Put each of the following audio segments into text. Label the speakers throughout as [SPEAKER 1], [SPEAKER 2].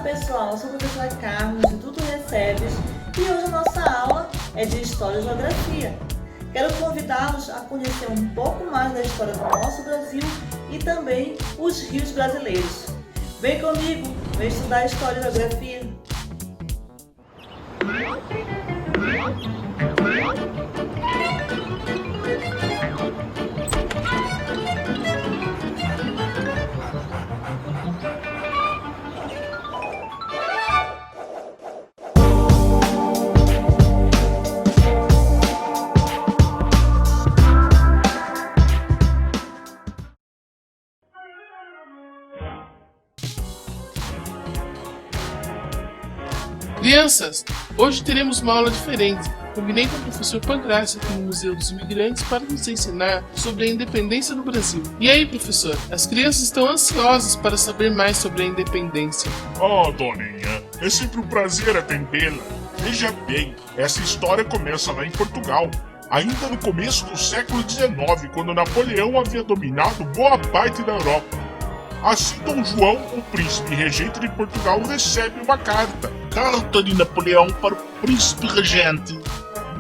[SPEAKER 1] pessoal, eu sou a professora Carmen, do Instituto Recebes, e hoje a nossa aula é de História e Geografia. Quero convidá-los a conhecer um pouco mais da história do nosso Brasil e também os rios brasileiros. Vem comigo, vem estudar História e Geografia.
[SPEAKER 2] Crianças, hoje teremos uma aula diferente. Combinei com o professor Pancrácio aqui no Museu dos Imigrantes para nos ensinar sobre a independência do Brasil. E aí, professor, as crianças estão ansiosas para saber mais sobre a independência.
[SPEAKER 3] Oh, Doninha, é sempre um prazer atendê-la. Veja bem, essa história começa lá em Portugal, ainda no começo do século XIX, quando Napoleão havia dominado boa parte da Europa. Assim, Dom João, o príncipe regente de Portugal, recebe uma carta. Carta de Napoleão para o príncipe regente.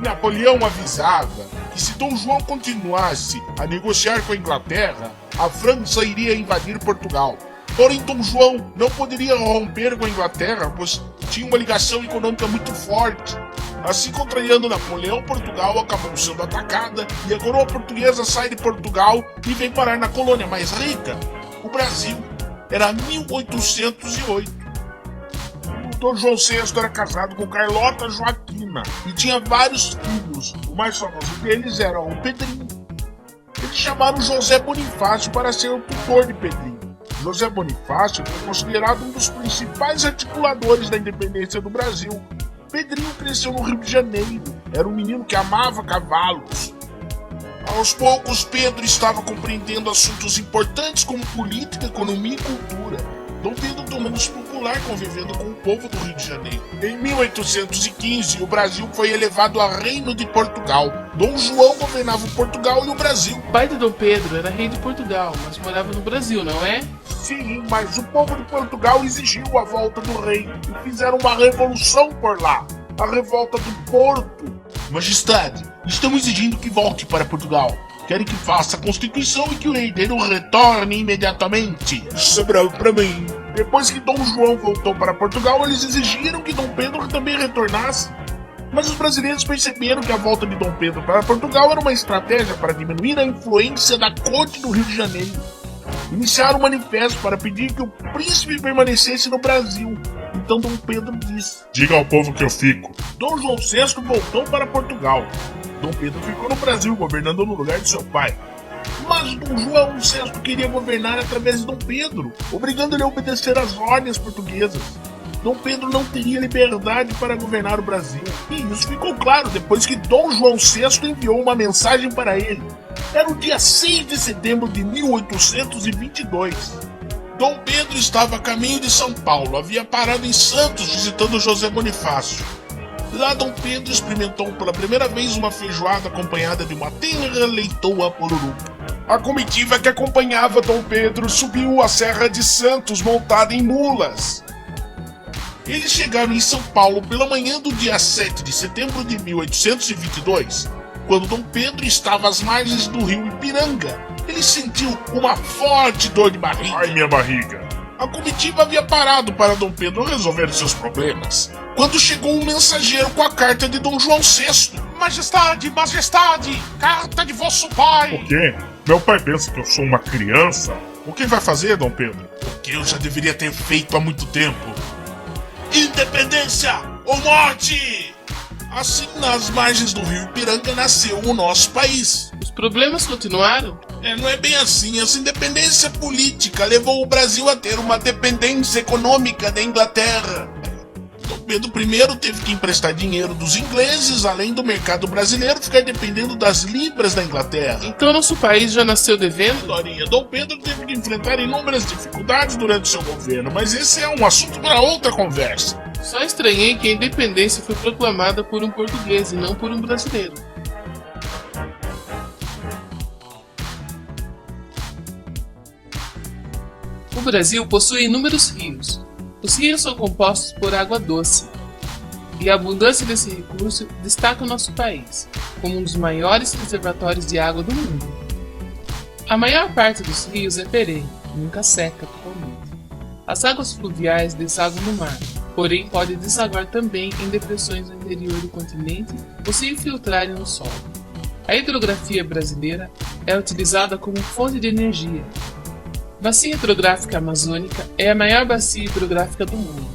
[SPEAKER 3] Napoleão avisava que se Dom João continuasse a negociar com a Inglaterra, a França iria invadir Portugal. Porém, Dom João não poderia romper com a Inglaterra, pois tinha uma ligação econômica muito forte. Assim, contrariando Napoleão, Portugal acabou sendo atacada e a coroa portuguesa sai de Portugal e vem parar na colônia mais rica, o Brasil. Era 1808. O Dom João VI era casado com Carlota Joaquina e tinha vários filhos. O mais famoso deles era o Pedrinho. Eles chamaram José Bonifácio para ser o tutor de Pedrinho. José Bonifácio foi considerado um dos principais articuladores da independência do Brasil. Pedrinho cresceu no Rio de Janeiro. Era um menino que amava cavalos. Aos poucos, Pedro estava compreendendo assuntos importantes como política, economia e cultura. Dom Pedro tornou-se popular convivendo com o povo do Rio de Janeiro. Em 1815, o Brasil foi elevado a Reino de Portugal. Dom João governava Portugal e o Brasil.
[SPEAKER 2] O pai de Dom Pedro era rei de Portugal, mas morava no Brasil, não é?
[SPEAKER 3] Sim, mas o povo de Portugal exigiu a volta do rei e fizeram uma revolução por lá. A revolta do Porto. Majestade, estamos exigindo que volte para Portugal. Querem que faça a Constituição e que o herdeiro retorne imediatamente. Isso é bravo pra mim. Depois que Dom João voltou para Portugal, eles exigiram que Dom Pedro também retornasse. Mas os brasileiros perceberam que a volta de Dom Pedro para Portugal era uma estratégia para diminuir a influência da corte do Rio de Janeiro. Iniciaram um manifesto para pedir que o príncipe permanecesse no Brasil. Então Dom Pedro disse: diga ao povo que eu fico. Dom João VI voltou para Portugal. Dom Pedro ficou no Brasil, governando no lugar de seu pai. Mas Dom João VI queria governar através de Dom Pedro, obrigando-lhe a obedecer às ordens portuguesas. Dom Pedro não teria liberdade para governar o Brasil. E isso ficou claro depois que Dom João VI enviou uma mensagem para ele. Era o dia 6 de setembro de 1822. Dom Pedro estava a caminho de São Paulo, havia parado em Santos visitando José Bonifácio. Lá Dom Pedro experimentou pela primeira vez uma feijoada acompanhada de uma tenra leitoa pururuca. A comitiva que acompanhava Dom Pedro subiu a Serra de Santos montada em mulas. Eles chegaram em São Paulo pela manhã do dia 7 de setembro de 1822, quando Dom Pedro estava às margens do rio Ipiranga. Ele sentiu uma forte dor de barriga. Ai, minha barriga! A comitiva havia parado para Dom Pedro resolver seus problemas, quando chegou um mensageiro com a carta de Dom João VI. Majestade, majestade, carta de vosso pai. O quê? Meu pai pensa que eu sou uma criança? O que vai fazer, Dom Pedro? O que eu já deveria ter feito há muito tempo. Independência ou morte! Assim, nas margens do rio Ipiranga nasceu o nosso país.
[SPEAKER 2] Os problemas continuaram?
[SPEAKER 3] Não é bem assim. Essa independência política levou o Brasil a ter uma dependência econômica da Inglaterra. Dom Pedro I teve que emprestar dinheiro dos ingleses, além do mercado brasileiro ficar dependendo das libras da Inglaterra.
[SPEAKER 2] Então nosso país já nasceu devendo?
[SPEAKER 3] Dorinha, Dom Pedro teve que enfrentar inúmeras dificuldades durante seu governo, mas esse é um assunto para outra conversa.
[SPEAKER 2] Só estranhei que a independência foi proclamada por um português e não por um brasileiro. O Brasil possui inúmeros rios. Os rios são compostos por água doce, e a abundância desse recurso destaca o nosso país como um dos maiores reservatórios de água do mundo. A maior parte dos rios é perene, nunca seca totalmente. As águas fluviais desaguam no mar, porém podem desaguar também em depressões no interior do continente ou se infiltrarem no solo. A hidrografia brasileira é utilizada como fonte de energia. A Bacia Hidrográfica Amazônica é a maior bacia hidrográfica do mundo.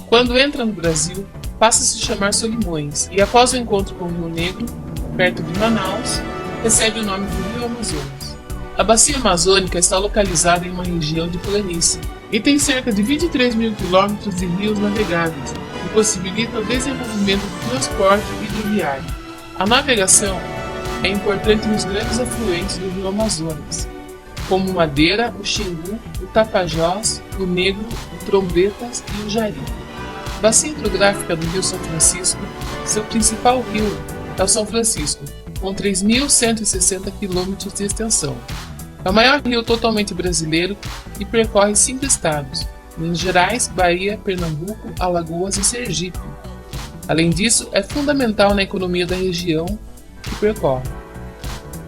[SPEAKER 2] Quando entra no Brasil, passa a se chamar Solimões e, após o encontro com o Rio Negro, perto de Manaus, recebe o nome de Rio Amazonas. A Bacia Amazônica está localizada em uma região de planície e tem cerca de 23 mil quilômetros de rios navegáveis e possibilita o desenvolvimento do transporte hidroviário. A navegação é importante nos grandes afluentes do Rio Amazonas, como o Madeira, o Xingu, o Tapajós, o Negro, o Trombetas e o Jari. A Bacia Hidrográfica do Rio São Francisco, seu principal rio é o São Francisco, com 3.160 quilômetros de extensão. É o maior rio totalmente brasileiro e percorre 5 estados: Minas Gerais, Bahia, Pernambuco, Alagoas e Sergipe. Além disso, é fundamental na economia da região que percorre,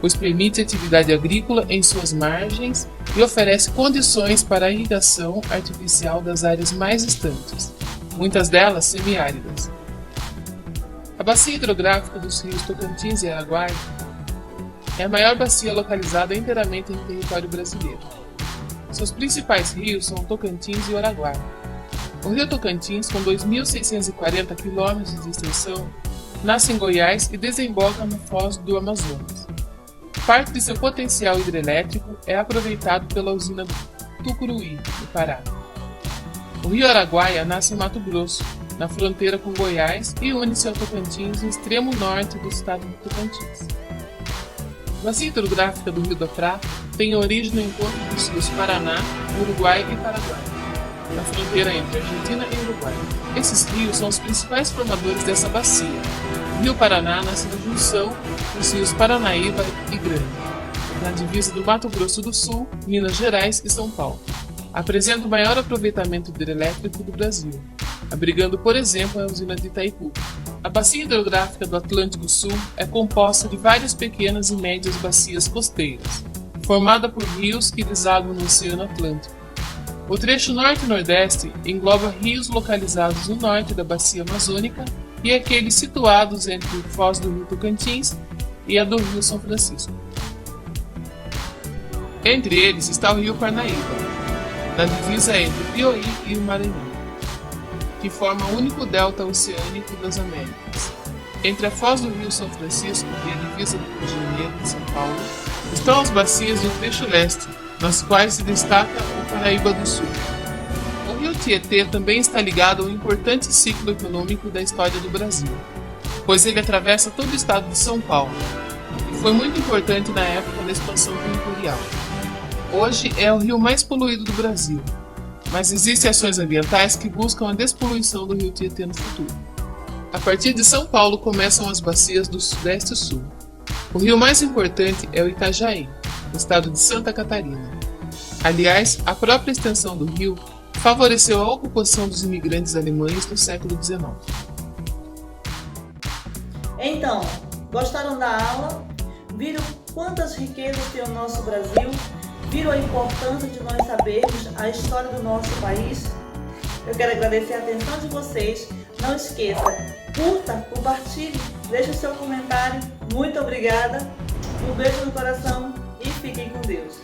[SPEAKER 2] pois permite atividade agrícola em suas margens e oferece condições para a irrigação artificial das áreas mais distantes, muitas delas semiáridas. A bacia hidrográfica dos rios Tocantins e Araguaia é a maior bacia localizada inteiramente em território brasileiro. Seus principais rios são o Tocantins e o Araguaia. O rio Tocantins, com 2.640 km de extensão, nasce em Goiás e desemboca no Foz do Amazonas. Parte de seu potencial hidrelétrico é aproveitado pela usina Tucuruí, no Pará. O rio Araguaia nasce em Mato Grosso, na fronteira com Goiás, e une-se ao Tocantins no extremo norte do estado do Tocantins. A bacia hidrográfica do Rio da Prata tem origem no encontro dos rios Paraná, Uruguai e Paraguai, na fronteira entre Argentina e Uruguai. Esses rios são os principais formadores dessa bacia. O rio Paraná nasce na junção dos rios Paranaíba e Grande, na divisa do Mato Grosso do Sul, Minas Gerais e São Paulo. Apresenta o maior aproveitamento hidrelétrico do Brasil, abrigando, por exemplo, a usina de Itaipu. A bacia hidrográfica do Atlântico Sul é composta de várias pequenas e médias bacias costeiras, formada por rios que desaguam no Oceano Atlântico. O trecho norte e nordeste engloba rios localizados no norte da bacia amazônica e aqueles situados entre o Foz do Rio Tocantins e a do Rio São Francisco. Entre eles está o rio Parnaíba, na divisa entre o Piauí e o Maranhão, que forma o único delta oceânico das Américas. Entre a foz do Rio São Francisco e a divisa do Rio de Janeiro e São Paulo estão as bacias do trecho leste, nas quais se destaca o Paraíba do Sul. O rio Tietê também está ligado a um importante ciclo econômico da história do Brasil, pois ele atravessa todo o estado de São Paulo e foi muito importante na época da expansão territorial. Hoje é o rio mais poluído do Brasil, mas existem ações ambientais que buscam a despoluição do rio Tietê no futuro. A partir de São Paulo começam as bacias do Sudeste e Sul. O rio mais importante é o Itajaí, no estado de Santa Catarina. Aliás, a própria extensão do rio favoreceu a ocupação dos imigrantes alemães no século XIX.
[SPEAKER 1] Então, gostaram da aula? Viram quantas riquezas tem o nosso Brasil? Viram a importância de nós sabermos a história do nosso país? Eu quero agradecer a atenção de vocês. Não esqueça, curta, compartilhe, deixe o seu comentário. Muito obrigada, um beijo no coração e fiquem com Deus.